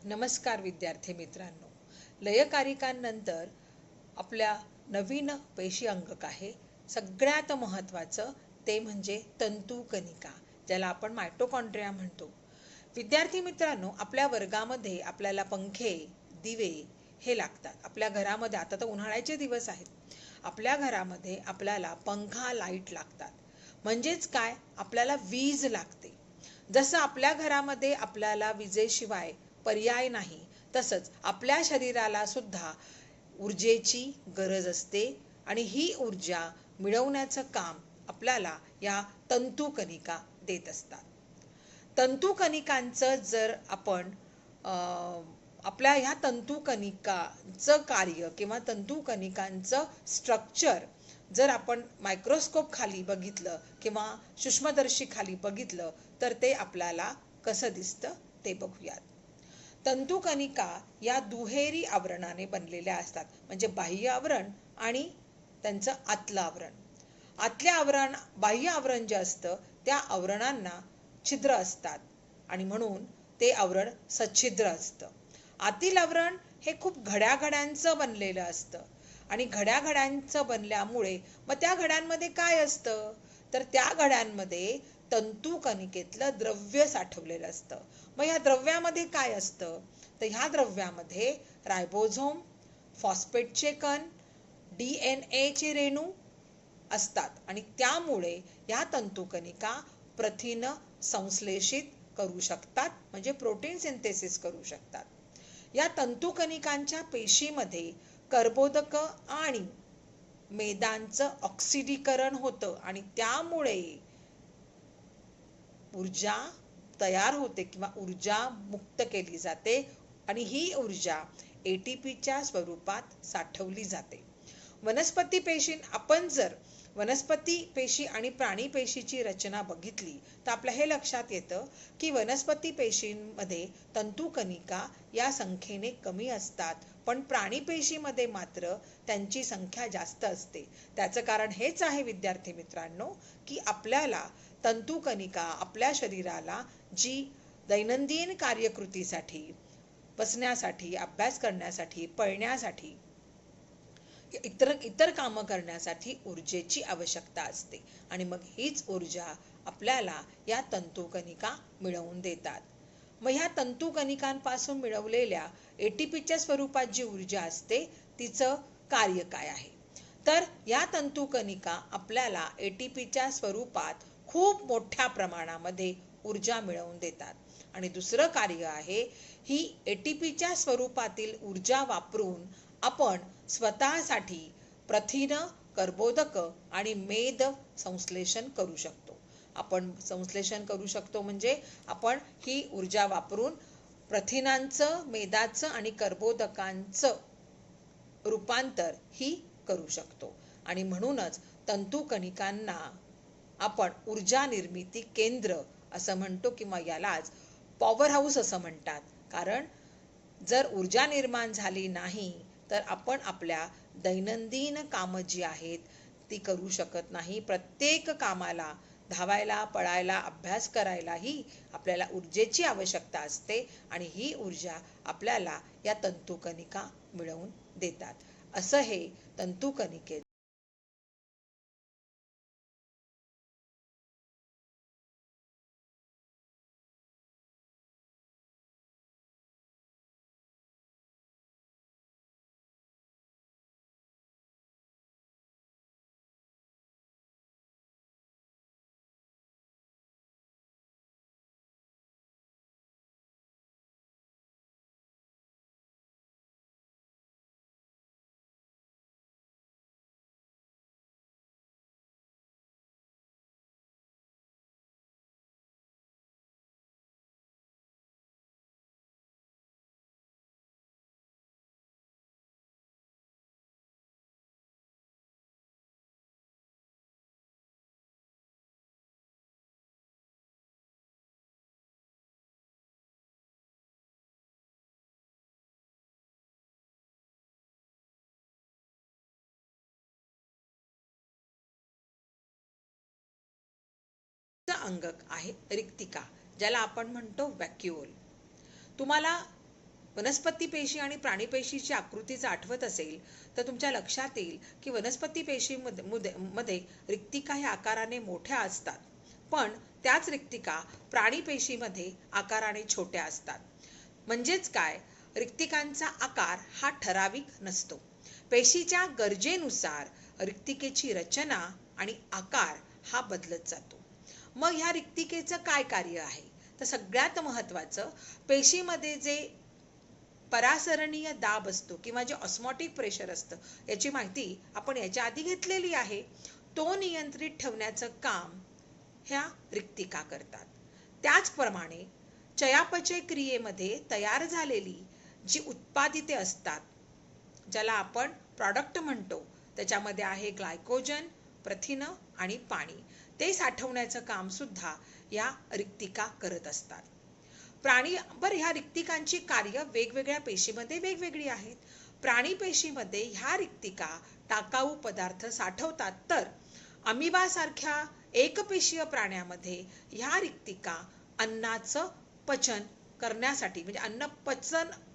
नमस्कार विद्यार्थी मित्रांनो. लयकारिकांनंतर आपल्या नवीन पेशी अंगक आहे. सगळ्यात महत्त्वाचं ते म्हणजे तंतुकणिका, ज्याला आपण मायटोकॉन्ड्रिया म्हणतो. विद्यार्थी मित्रांनो, आपल्या वर्गामध्ये आपल्याला पंखे, दिवे हे लागतात. आपल्या घरामध्ये आता तर उन्हाळ्याचे दिवस आहेत. आपल्या घरामध्ये आपल्याला पंखा, लाईट लागतात. म्हणजेच काय, आपल्याला वीज लागते. जसं आपल्या घरामध्ये आपल्याला विजेशिवाय पर्याय नाही, तसंच आपल्या शरीराला सुद्धा ऊर्जेची गरज असते आणि ही ऊर्जा मिळवण्याचं काम आपल्याला या तंतुकणिका देत असतात. तंतुकणिकांचं जर आपण आपल्या ह्या तंतुकणिकांचं कार्य किंवा तंतुकणिकांचं स्ट्रक्चर जर आपण मायक्रोस्कोप खाली बघितलं किंवा सूक्ष्मदर्शी खाली बघितलं तर ते आपल्याला कसं दिसतं ते बघूयात. तंतुकणिका या दुहेरी आवरणाने बनलेल्या असतात, म्हणजे बाह्य आवरण आणि त्यांचं आतलं आवरण. आतल्या आवरण, बाह्य आवरण जे असतं त्या आवरणांना छिद्र असतात आणि म्हणून ते आवरण सच्छिद्र असतं. आतील आवरण हे खूप घड्याघड्यांचं बनलेलं असतं आणि घड्याघड्यांचं बनल्यामुळे मग त्या घड्यांमध्ये काय असतं, तर त्या घड्यांमध्ये तंतुकणिकेतलं द्रव्य साठवलेलं असतं. मग ह्या द्रव्यामध्ये काय असतं, तर ह्या द्रव्यामध्ये रायबोझोम, फॉस्फेटचे कण, DNA चे रेणू असतात आणि त्यामुळे या तंतुकणिका प्रथिन संश्लेषित करू शकतात, म्हणजे प्रोटीन सिंथेसिस करू शकतात. या तंतुकणिकांच्या पेशीमध्ये कर्बोदक आणि मेदांचं ऑक्सिडीकरण होतं आणि त्यामुळे ऊर्जा तयार होते किंवा ऊर्जा मुक्त केली जाते आणि ही ऊर्जा ATPच्या स्वरूपात साठवली जाते. वनस्पती पेशी, आपण जर वनस्पती पेशी आणि प्राणी पेशीची रचना बघितली तर आपल्या हे लक्षात येतं की वनस्पती पेशींमध्ये तंतुकणिका या संख्येने कमी असतात, पण प्राणी पेशीमध्ये मात्र त्यांची संख्या जास्त असते. त्याचं कारण हेच आहे विद्यार्थी मित्रांनो, की आपल्याला तंतुकणिका आपल्या शरीराला जी दैनंदिन कार्यकृतीसाठी, बसण्यासाठी, अभ्यास करण्यासाठी, पळण्यासाठी, इतर कामं करण्यासाठी ऊर्जेची आवश्यकता असते आणि मग हीच ऊर्जा आपल्याला या तंतुकणिका मिळवून देतात. मग ह्या तंतुकणिकांपासून मिळवलेल्या ATPच्या स्वरूपात जी ऊर्जा असते तिचं कार्य काय आहे, तर या तंतुकणिका आपल्याला ATPच्या स्वरूपात खूप मोठ्या प्रमाणामध्ये ऊर्जा मिळवून देतात. आणि दुसरं कार्य आहे, ही ATPच्या स्वरूपातील ऊर्जा वापरून आपण स्वतःसाठी प्रथिन, कर्बोदक आणि मेद संश्लेषण करू शकतो. आपण संश्लेषण करू शकतो म्हणजे आपण ही ऊर्जा वापरून प्रथिनांचं, मेदाचं आणि कर्बोदकांचं रूपांतर ही करू शकतो. आणि म्हणूनच तंतुकणिकांना आपण ऊर्जा निर्मिती केंद्र असं म्हणतो किंवा यालाच पॉवर हाऊस असं म्हणतात. कारण जर ऊर्जा निर्माण झाली नाही तर आपण आपल्या दैनंदिन कामं जी आहेत ती करू शकत नाही. प्रत्येक कामाला धावायला, पळायला, अभ्यास करायलाही आपल्याला ऊर्जेची आवश्यकता असते आणि ही ऊर्जा आपल्याला या तंतुकणिका मिळवून देतात. असं हे तंतुकणिकेत अंगक आहे रिक्तिका, ज्याला आपण म्हणतो व्हॅक्युओल. तुम्हाला वनस्पती पेशी आणि प्राणी पेशीची आकृती जर आठवत असेल तर तुमच्या लक्षात येईल की वनस्पती पेशीमध्ये रिक्तिका ह्या आकाराने मोठ्या असतात, पण त्याच रिक्तिका प्राणी पेशीमध्ये आकाराने छोट्या असतात. म्हणजेच काय, रिक्तिकांचा आकार हा ठराविक नसतो. पेशीच्या गरजेनुसार रिक्तिकेची रचना आणि आकार हा बदलत जातो. मग ह्या रिक्तिकेचं काय कार्य आहे, तर सगळ्यात महत्त्वाचं, पेशीमध्ये जे परासरणीय दाब असतो किंवा जे ऑस्मॉटिक प्रेशर असतं, याची माहिती आपण याच्या आधी घेतलेली आहे. तो नियंत्रित ठेवण्याचं काम ह्या रिक्तिका करतात. त्याचप्रमाणे चयापचय क्रियेमध्ये तयार झालेली जी उत्पादिते असतात, ज्याला आपण प्रॉडक्ट म्हणतो, त्याच्यामध्ये आहे ग्लायकोजन, प्रथिन आणि पाणी, ते साठवण्याचं काम सुद्धा या रिक्तिका करत असतात. ह्या रिक्तिकांची कार्य वेगवेगळ्या पेशीमध्ये वेगवेगळी आहेत. प्राणी पेशीमध्ये ह्या रिक्तिका टाकाऊ पदार्थ साठवतात, तर अमिबासारख्या एकपेशीय प्राण्यामध्ये ह्या रिक्तिका अन्नाचं पचन करण्यासाठी, म्हणजे अन्न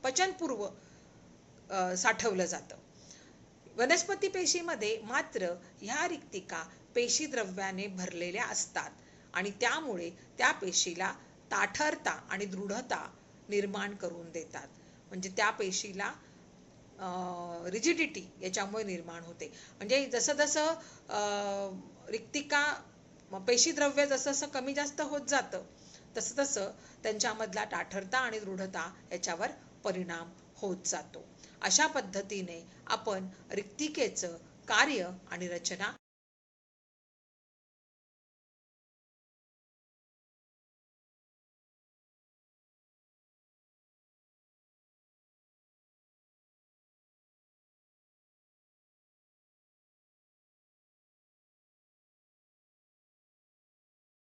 पचनपूर्व साठवलं जातं. वनस्पती पेशीमध्ये मात्र ह्या रिक्तिका पेशीद्रव्याने भरलेल्या असतात आणि त्यामुळे त्या पेशीला ताठरता आणि दृढता निर्माण करून देतात. म्हणजे त्या पेशीला रिजिडिटी याच्यामुळे निर्माण होते. म्हणजे जसं जसं रिक्तिका पेशीद्रव्य जसं जसं कमी जास्त होत जातं, तसं तसं त्यांच्यामधला ताठरता आणि दृढता याच्यावर परिणाम होत जातो. अशा पद्धतीने आपण रिक्तिकेचं कार्य आणि रचना